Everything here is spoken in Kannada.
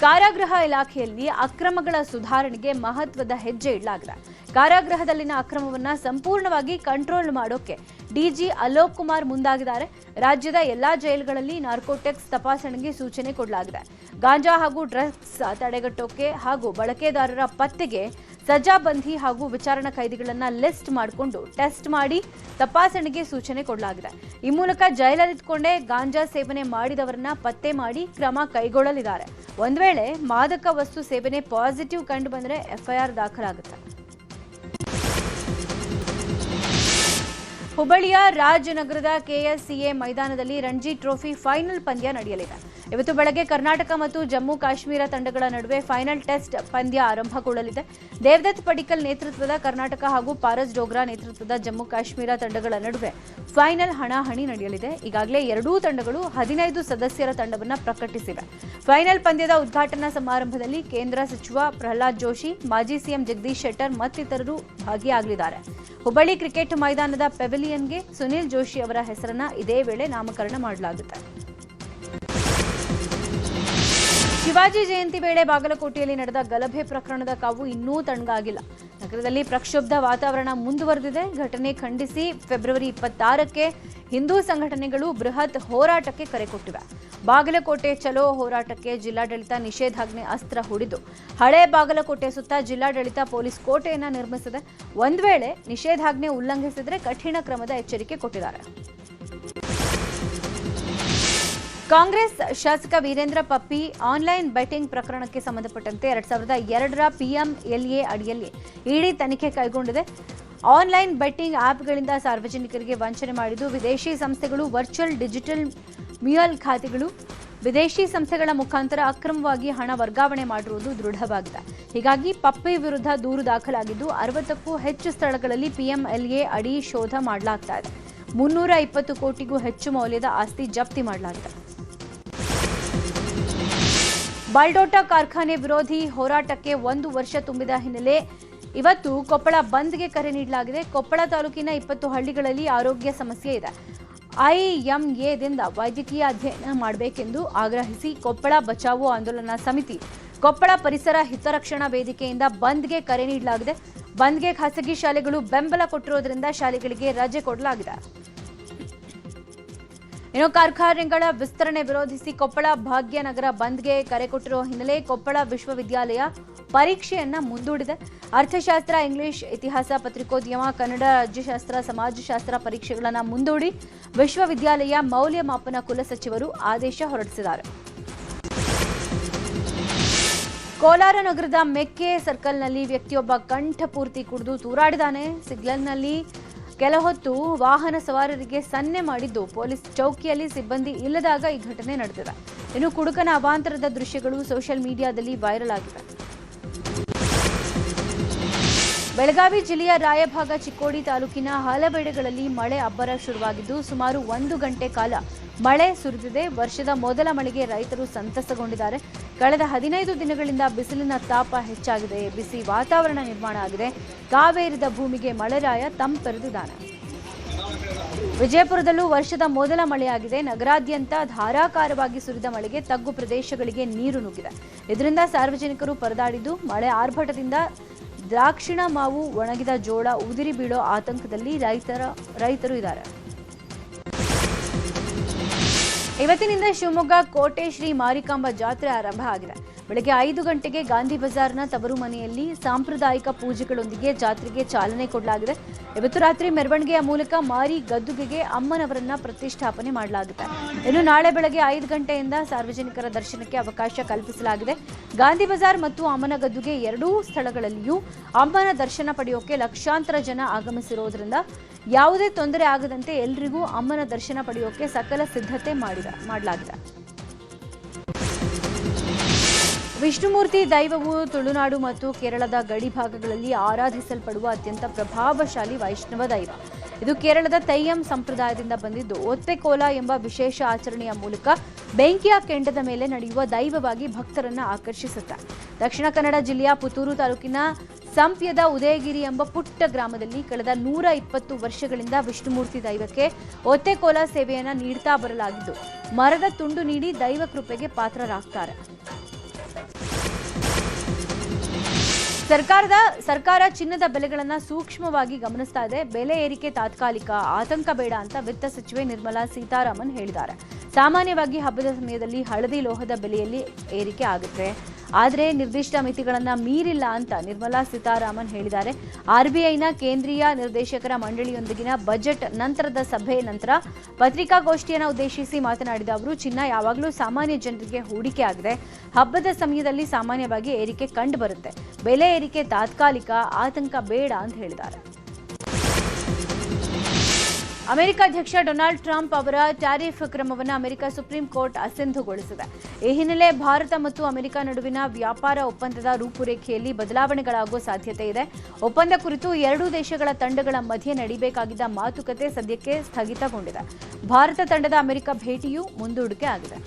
ಕಾರಾಗೃಹ ಇಲಾಖೆಯಲ್ಲಿ ಅಕ್ರಮಗಳ ಸುಧಾರಣೆಗೆ ಮಹತ್ವದ ಹೆಜ್ಜೆ ಇಡಲಾಗಿದೆ. ಕಾರಾಗೃಹದಲ್ಲಿನ ಅಕ್ರಮವನ್ನು ಸಂಪೂರ್ಣವಾಗಿ ಕಂಟ್ರೋಲ್ ಮಾಡೋಕೆ ಡಿಜಿ ಅಲೋಕ್ ಕುಮಾರ್ ಮುಂದಾಗಿದ್ದಾರೆ. ರಾಜ್ಯದ ಎಲ್ಲಾ ಜೈಲುಗಳಲ್ಲಿ ನಾರ್ಕೋಟಿಕ್ಸ್ ತಪಾಸಣೆಗೆ ಸೂಚನೆ ಕೊಡಲಾಗಿದೆ. ಗಾಂಜಾ ಹಾಗೂ ಡ್ರಗ್ಸ್ ತಡೆಗಟ್ಟೋಕೆ ಹಾಗೂ ಬಳಕೆದಾರರ ಪತ್ತೆಗೆ ಸಜಾಬಂದಿ ಹಾಗೂ ವಿಚಾರಣಾ ಕೈದಿಗಳನ್ನ ಲಿಸ್ಟ್ ಮಾಡಿಕೊಂಡು ಟೆಸ್ಟ್ ಮಾಡಿ ತಪಾಸಣೆಗೆ ಸೂಚನೆ ಕೊಡಲಾಗಿದೆ. ಈ ಮೂಲಕ ಜೈಲಲ್ಲಿದ್ದುಕೊಂಡೇ ಗಾಂಜಾ ಸೇವನೆ ಮಾಡಿದವರನ್ನ ಪತ್ತೆ ಮಾಡಿ ಕ್ರಮ ಕೈಗೊಳ್ಳಲಿದ್ದಾರೆ. ಒಂದು ವೇಳೆ ಮಾದಕ ವಸ್ತು ಸೇವನೆ ಪಾಸಿಟಿವ್ ಕಂಡು ಬಂದರೆ ಎಫ್ಐಆರ್ ದಾಖಲಾಗುತ್ತೆ. ಹುಬ್ಬಳ್ಳಿಯ ರಾಜನಗರದ ಕೆಎಸ್ಸಿಎ ಮೈದಾನದಲ್ಲಿ ರಣಜಿ ಟ್ರೋಫಿ ಫೈನಲ್ ಪಂದ್ಯ ನಡೆಯಲಿದೆ. ಇವತ್ತು ಬೆಳಗ್ಗೆ ಕರ್ನಾಟಕ ಮತ್ತು ಜಮ್ಮು ಕಾಶ್ಮೀರ ತಂಡಗಳ ನಡುವೆ ಫೈನಲ್ ಟೆಸ್ಟ್ ಪಂದ್ಯ ಆರಂಭಗೊಳ್ಳಲಿದೆ. ದೇವದತ್ ಪಡಿಕ್ಕಲ್ ನೇತೃತ್ವದ ಕರ್ನಾಟಕ ಹಾಗೂ ಪಾರಸ್ ಡೋಗ್ರಾ ನೇತೃತ್ವದ ಜಮ್ಮು ಕಾಶ್ಮೀರ ತಂಡಗಳ ನಡುವೆ ಫೈನಲ್ ಹಣಾಹಣಿ ನಡೆಯಲಿದೆ. ಈಗಾಗಲೇ ಎರಡೂ ತಂಡಗಳು 15 ಸದಸ್ಯರ ತಂಡವನ್ನು ಪ್ರಕಟಿಸಿವೆ. ಫೈನಲ್ ಪಂದ್ಯದ ಉದ್ಘಾಟನಾ ಸಮಾರಂಭದಲ್ಲಿ ಕೇಂದ್ರ ಸಚಿವ ಪ್ರಹ್ಲಾದ್ ಜೋಶಿ, ಮಾಜಿ ಸಿಎಂ ಜಗದೀಶ್ ಶೆಟ್ಟರ್ ಮತ್ತಿತರರು ಭಾಗಿಯಾಗಲಿದ್ದಾರೆ. ಹುಬ್ಬಳ್ಳಿ ಕ್ರಿಕೆಟ್ ಮೈದಾನದ ಪೆವಿಲಿಯನ್ಗೆ ಸುನಿಲ್ ಜೋಶಿ ಅವರ ಹೆಸರನ್ನ ಇದೇ ವೇಳೆ ನಾಮಕರಣ ಮಾಡಲಾಗುತ್ತೆ. ಶಿವಾಜಿ ಜಯಂತಿ ವೇಳೆ ಬಾಗಲಕೋಟೆಯಲ್ಲಿ ನಡೆದ ಗಲಭೆ ಪ್ರಕರಣದ ಕಾವು ಇನ್ನೂ ತಣ್ಣಗಾಗಿಲ್ಲ. ನಗರದಲ್ಲಿ ಪ್ರಕ್ಷುಬ್ಧ ವಾತಾವರಣ ಮುಂದುವರೆದಿದೆ. ಘಟನೆ ಖಂಡಿಸಿ ಫೆಬ್ರವರಿ 26ಕ್ಕೆ ಹಿಂದೂ ಸಂಘಟನೆಗಳು ಬೃಹತ್ ಹೋರಾಟಕ್ಕೆ ಕರೆ ಕೊಟ್ಟಿವೆ. ಬಾಗಲಕೋಟೆ ಚಲೋ ಹೋರಾಟಕ್ಕೆ ಜಿಲ್ಲಾಡಳಿತ ನಿಷೇಧಾಜ್ಞೆ ಅಸ್ತ್ರ ಹೂಡಿದ್ದು ಹಳೆ ಬಾಗಲಕೋಟೆ ಸುತ್ತ ಜಿಲ್ಲಾಡಳಿತ ಪೊಲೀಸ್ ಕೋಟೆಯನ್ನ ನಿರ್ಮಿಸಿದೆ. ಒಂದು ವೇಳೆ ನಿಷೇಧಾಜ್ಞೆ ಉಲ್ಲಂಘಿಸಿದರೆ ಕಠಿಣ ಕ್ರಮದ ಎಚ್ಚರಿಕೆ ಕೊಟ್ಟಿದ್ದಾರೆ. ಕಾಂಗ್ರೆಸ್ ಶಾಸಕ ವೀರೇಂದ್ರ ಪಪ್ಪಿ ಆನ್ಲೈನ್ ಬೆಟ್ಟಿಂಗ್ ಪ್ರಕರಣಕ್ಕೆ ಸಂಬಂಧಪಟ್ಟಂತೆ 2002ರ ಪಿಎಂಎಲ್ಎ ಅಡಿಯಲ್ಲಿ ಇಡಿ ತನಿಖೆ ಕೈಗೊಂಡಿದೆ. ಆನ್ಲೈನ್ ಬೆಟ್ಟಿಂಗ್ ಆಪ್ಗಳಿಂದ ಸಾರ್ವಜನಿಕರಿಗೆ ವಂಚನೆ ಮಾಡಿದ್ದು ವಿದೇಶಿ ಸಂಸ್ಥೆಗಳು ವರ್ಚುವಲ್ ಡಿಜಿಟಲ್ ಮ್ಯೂಯಲ್ ಖಾತೆಗಳು ವಿದೇಶಿ ಸಂಸ್ಥೆಗಳ ಮುಖಾಂತರ ಅಕ್ರಮವಾಗಿ ಹಣ ವರ್ಗಾವಣೆ ಮಾಡಿರುವುದು ದೃಢವಾಗಿದೆ. ಹೀಗಾಗಿ ಪಪ್ಪಿ ವಿರುದ್ಧ ದೂರು ದಾಖಲಾಗಿದ್ದು 60ಕ್ಕೂ ಹೆಚ್ಚು ಸ್ಥಳಗಳಲ್ಲಿ ಪಿಎಂಎಲ್ಎ ಅಡಿ ಶೋಧ ಮಾಡಲಾಗ್ತಾ ಇದೆ. 320 ಕೋಟಿಗೂ ಹೆಚ್ಚು ಮೌಲ್ಯದ ಆಸ್ತಿ ಜಪ್ತಿ ಮಾಡಲಾಗಿದೆ. ಬಾಲ್ಡೋಟ ಕಾರ್ಖಾನೆ ವಿರೋಧಿ ಹೋರಾಟಕ್ಕೆ 1 ವರ್ಷ ತುಂಬಿದ ಹಿನ್ನೆಲೆ ಇವತ್ತು ಕೊಪ್ಪಳ ಬಂದ್ಗೆ ಕರೆ ನೀಡಲಾಗಿದೆ. ಕೊಪ್ಪಳ ತಾಲೂಕಿನ 20 ಹಳ್ಳಿಗಳಲ್ಲಿ ಆರೋಗ್ಯ ಸಮಸ್ಯೆ ಇದೆ. ಐಎಂಎದಿಂದ ವೈದ್ಯಕೀಯ ಅಧ್ಯಯನ ಮಾಡಬೇಕೆಂದು ಆಗ್ರಹಿಸಿ ಕೊಪ್ಪಳ ಬಚಾವೋ ಆಂದೋಲನ ಸಮಿತಿ, ಕೊಪ್ಪಳ ಪರಿಸರ ಹಿತರಕ್ಷಣಾ ವೇದಿಕೆಯಿಂದ ಬಂದ್ಗೆ ಕರೆ ನೀಡಲಾಗಿದೆ. ಬಂದ್ಗೆ ಖಾಸಗಿ ಶಾಲೆಗಳು ಬೆಂಬಲ ಕೊಟ್ಟಿರೋದ್ರಿಂದ ಶಾಲೆಗಳಿಗೆ ರಜೆ ಕೊಡಲಾಗಿದೆ. ಇನ್ನು ಕಾರ್ಖಾನೆಗಳ ವಿಸ್ತರಣೆ ವಿರೋಧಿಸಿ ಕೊಪ್ಪಳ ಭಾಗ್ಯನಗರ ಬಂದ್ಗೆ ಕರೆ ಕೊಟ್ಟಿರುವ ಹಿನ್ನೆಲೆ ಕೊಪ್ಪಳ ವಿಶ್ವವಿದ್ಯಾಲಯ ಪರೀಕ್ಷೆಯನ್ನ ಮುಂದೂಡಿದೆ. ಅರ್ಥಶಾಸ್ತ್ರ, ಇಂಗ್ಲಿಷ್, ಇತಿಹಾಸ, ಪತ್ರಿಕೋದ್ಯಮ, ಕನ್ನಡ, ರಾಜ್ಯಶಾಸ್ತ್ರ, ಸಮಾಜಶಾಸ್ತ್ರ ಪರೀಕ್ಷೆಗಳನ್ನು ಮುಂದೂಡಿ ವಿಶ್ವವಿದ್ಯಾಲಯ ಮೌಲ್ಯಮಾಪನ ಕುಲಸಚಿವರು ಆದೇಶ ಹೊರಡಿಸಿದ್ದಾರೆ. ಕೋಲಾರ ನಗರದ ಮೆಕ್ಕೆ ಸರ್ಕಲ್ನಲ್ಲಿ ವ್ಯಕ್ತಿಯೊಬ್ಬ ಕಂಠಪೂರ್ತಿ ಕುಡಿದು ತೂರಾಡಿದ್ದಾನೆ. ಸಿಗ್ನಲ್ನಲ್ಲಿ ಕೆಲ ಹೊತ್ತು ವಾಹನ ಸವಾರರಿಗೆ ಸನ್ನೆ ಮಾಡಿದ್ದು ಪೊಲೀಸ್ ಚೌಕಿಯಲ್ಲಿ ಸಿಬ್ಬಂದಿ ಇಲ್ಲದಾಗ ಈ ಘಟನೆ ನಡೆದಿದೆ. ಇನ್ನು ಕುಡುಕನ ಅವಾಂತರದ ದೃಶ್ಯಗಳು ಸೋಷಿಯಲ್ ಮೀಡಿಯಾದಲ್ಲಿ ವೈರಲ್ ಆಗಿವೆ. ಬೆಳಗಾವಿ ಜಿಲ್ಲೆಯ ರಾಯಭಾಗ ಚಿಕ್ಕೋಡಿ ತಾಲೂಕಿನ ಹಲವೆಡೆಗಳಲ್ಲಿ ಮಳೆ ಅಬ್ಬರ ಶುರುವಾಗಿದ್ದು ಸುಮಾರು 1 ಗಂಟೆ ಕಾಲ ಮಳೆ ಸುರಿದಿದೆ. ವರ್ಷದ ಮೊದಲ ಮಳೆಗೆ ರೈತರು ಸಂತಸಗೊಂಡಿದ್ದಾರೆ. ಕಳೆದ 15 ದಿನಗಳಿಂದ ಬಿಸಿಲಿನ ತಾಪ ಹೆಚ್ಚಾಗಿದೆ. ಬಿಸಿ ವಾತಾವರಣ ನಿರ್ಮಾಣ ಆಗಿದೆ. ಕಾವೇರಿದ ಭೂಮಿಗೆ ಮಳೆರಾಯ ತಂಪೆರೆದಿದ್ದಾನೆ. ವಿಜಯಪುರದಲ್ಲೂ ವರ್ಷದ ಮೊದಲ ಮಳೆಯಾಗಿದೆ. ನಗರಾದ್ಯಂತ ಧಾರಾಕಾರವಾಗಿ ಸುರಿದ ಮಳೆಗೆ ತಗ್ಗು ಪ್ರದೇಶಗಳಿಗೆ ನೀರು ನುಗ್ಗಿದೆ. ಇದರಿಂದ ಸಾರ್ವಜನಿಕರು ಪರದಾಡಿದ್ದು ಮಳೆ ಆರ್ಭಟದಿಂದ ದ್ರಾಕ್ಷಿಣ ಮಾವು, ಒಣಗಿದ ಜೋಳ ಉದುರಿ ಬೀಳೋ ಆತಂಕದಲ್ಲಿ ರೈತರು ಇದ್ದಾರೆ. ಇವತ್ತಿನಿಂದ ಶಿವಮೊಗ್ಗ ಕೋಟೆ ಶ್ರೀ ಮಾರಿಕಾಂಬಾ ಜಾತ್ರೆ ಆರಂಭ ಆಗಿದೆ. ಬೆಳಗ್ಗೆ 5 ಗಂಟೆಗೆ ಗಾಂಧಿ ಬಜಾರ್ನ ತವರು ಮನೆಯಲ್ಲಿ ಸಾಂಪ್ರದಾಯಿಕ ಪೂಜೆಗಳೊಂದಿಗೆ ಜಾತ್ರೆಗೆ ಚಾಲನೆ ಕೊಡಲಾಗಿದೆ. ಇವತ್ತು ರಾತ್ರಿ ಮೆರವಣಿಗೆಯ ಮೂಲಕ ಮಾರಿ ಗದ್ದುಗೆಗೆ ಅಮ್ಮನವರನ್ನ ಪ್ರತಿಷ್ಠಾಪನೆ ಮಾಡಲಾಗುತ್ತೆ. ಇನ್ನು ನಾಳೆ ಬೆಳಗ್ಗೆ 5 ಗಂಟೆಯಿಂದ ಸಾರ್ವಜನಿಕರ ದರ್ಶನಕ್ಕೆ ಅವಕಾಶ ಕಲ್ಪಿಸಲಾಗಿದೆ. ಗಾಂಧಿ ಬಜಾರ್ ಮತ್ತು ಅಮ್ಮನ ಗದ್ದುಗೆ ಎರಡೂ ಸ್ಥಳಗಳಲ್ಲಿಯೂ ಅಮ್ಮನ ದರ್ಶನ ಪಡೆಯೋಕೆ ಲಕ್ಷಾಂತರ ಜನ ಆಗಮಿಸಿರೋದ್ರಿಂದ ಯಾವುದೇ ತೊಂದರೆ ಆಗದಂತೆ ಎಲ್ಲರಿಗೂ ಅಮ್ಮನ ದರ್ಶನ ಪಡೆಯೋಕೆ ಸಕಲ ಸಿದ್ಧತೆ ಮಾಡಲಾಗಿದೆ. ವಿಷ್ಣುಮೂರ್ತಿ ದೈವವು ತುಳುನಾಡು ಮತ್ತು ಕೇರಳದ ಗಡಿ ಭಾಗಗಳಲ್ಲಿ ಆರಾಧಿಸಲ್ಪಡುವ ಅತ್ಯಂತ ಪ್ರಭಾವಶಾಲಿ ವೈಷ್ಣವ ದೈವ. ಇದು ಕೇರಳದ ತೈಯಂ ಸಂಪ್ರದಾಯದಿಂದ ಬಂದಿದ್ದು ಒತ್ತೆಕೋಲ ಎಂಬ ವಿಶೇಷ ಆಚರಣೆಯ ಮೂಲಕ ಬೆಂಕಿಯ ಕೆಂಡದ ಮೇಲೆ ನಡೆಯುವ ದೈವವಾಗಿ ಭಕ್ತರನ್ನ ಆಕರ್ಷಿಸುತ್ತೆ. ದಕ್ಷಿಣ ಕನ್ನಡ ಜಿಲ್ಲೆಯ ಪುತ್ತೂರು ತಾಲೂಕಿನ ಸಂಪ್ಯದ ಉದಯಗಿರಿ ಎಂಬ ಪುಟ್ಟ ಗ್ರಾಮದಲ್ಲಿ ಕಳೆದ 120 ವರ್ಷಗಳಿಂದ ವಿಷ್ಣುಮೂರ್ತಿ ದೈವಕ್ಕೆ ಒತ್ತೆಕೋಲ ಸೇವೆಯನ್ನ ನೀಡ್ತಾ ಬರಲಾಗಿದ್ದು ಮರದ ತುಂಡು ನೀಡಿ ದೈವ ಕೃಪೆಗೆ ಪಾತ್ರರಾಗ್ತಾರೆ. ಸರ್ಕಾರ ಚಿನ್ನದ ಬೆಲೆಗಳನ್ನು ಸೂಕ್ಷ್ಮವಾಗಿ ಗಮನಿಸ್ತಾ ಇದೆ. ಬೆಲೆ ಏರಿಕೆ ತಾತ್ಕಾಲಿಕ, ಆತಂಕ ಬೇಡ ಅಂತ ವಿತ್ತ ಸಚಿವೆ ನಿರ್ಮಲಾ ಸೀತಾರಾಮನ್ ಹೇಳಿದ್ದಾರೆ. ಸಾಮಾನ್ಯವಾಗಿ ಹಬ್ಬದ ಸಮಯದಲ್ಲಿ ಹಳದಿ ಲೋಹದ ಬೆಲೆಯಲ್ಲಿ ಏರಿಕೆ ಆಗುತ್ತೆ, ಆದರೆ ನಿರ್ದಿಷ್ಟ ಮಿತಿಗಳನ್ನು ಮೀರಿಲ್ಲ ಅಂತ ನಿರ್ಮಲಾ ಸೀತಾರಾಮನ್ ಹೇಳಿದ್ದಾರೆ. ಆರ್ಬಿಐನ ಕೇಂದ್ರೀಯ ನಿರ್ದೇಶಕರ ಮಂಡಳಿಯೊಂದಿಗಿನ ಬಜೆಟ್ ನಂತರದ ಸಭೆ ನಂತರ ಪತ್ರಿಕಾಗೋಷ್ಠಿಯನ್ನು ಉದ್ದೇಶಿಸಿ ಮಾತನಾಡಿದ ಅವರು, ಚಿನ್ನ ಯಾವಾಗಲೂ ಸಾಮಾನ್ಯ ಜನರಿಗೆ ಹೂಡಿಕೆ ಆಗಿದೆ. ಹಬ್ಬದ ಸಮಯದಲ್ಲಿ ಸಾಮಾನ್ಯವಾಗಿ ಏರಿಕೆ ಕಂಡು ಬರುತ್ತೆ. ಬೆಲೆ ಏರಿಕೆ ತಾತ್ಕಾಲಿಕ, ಆತಂಕ ಬೇಡ ಅಂತ ಹೇಳಿದ್ದಾರೆ. ಅಮೆರಿಕ ಅಧ್ಯಕ್ಷ ಡೊನಾಲ್ಡ್ ಟ್ರಂಪ್ ಅವರ ಟ್ಯಾರಿಫ್ ಕ್ರಮವನ್ನು ಅಮೆರಿಕ ಸುಪ್ರೀಂ ಕೋರ್ಟ್ ಅಸಿಂಧುಗೊಳಿಸಿದೆ. ಈ ಹಿನ್ನೆಲೆ ಭಾರತ ಮತ್ತು ಅಮೆರಿಕ ನಡುವಿನ ವ್ಯಾಪಾರ ಒಪ್ಪಂದದ ರೂಪುರೇಖೆಯಲ್ಲಿ ಬದಲಾವಣೆಗಳಾಗುವ ಸಾಧ್ಯತೆ ಇದೆ. ಒಪ್ಪಂದ ಕುರಿತು ಎರಡೂ ದೇಶಗಳ ತಂಡಗಳ ಮಧ್ಯೆ ನಡೆಯಬೇಕಾಗಿದ್ದ ಮಾತುಕತೆ ಸದ್ಯಕ್ಕೆ ಸ್ಥಗಿತಗೊಂಡಿದೆ. ಭಾರತ ತಂಡದ ಅಮೆರಿಕ ಭೇಟಿಯೂ ಮುಂದೂಡಿಕೆ ಆಗಿದೆ.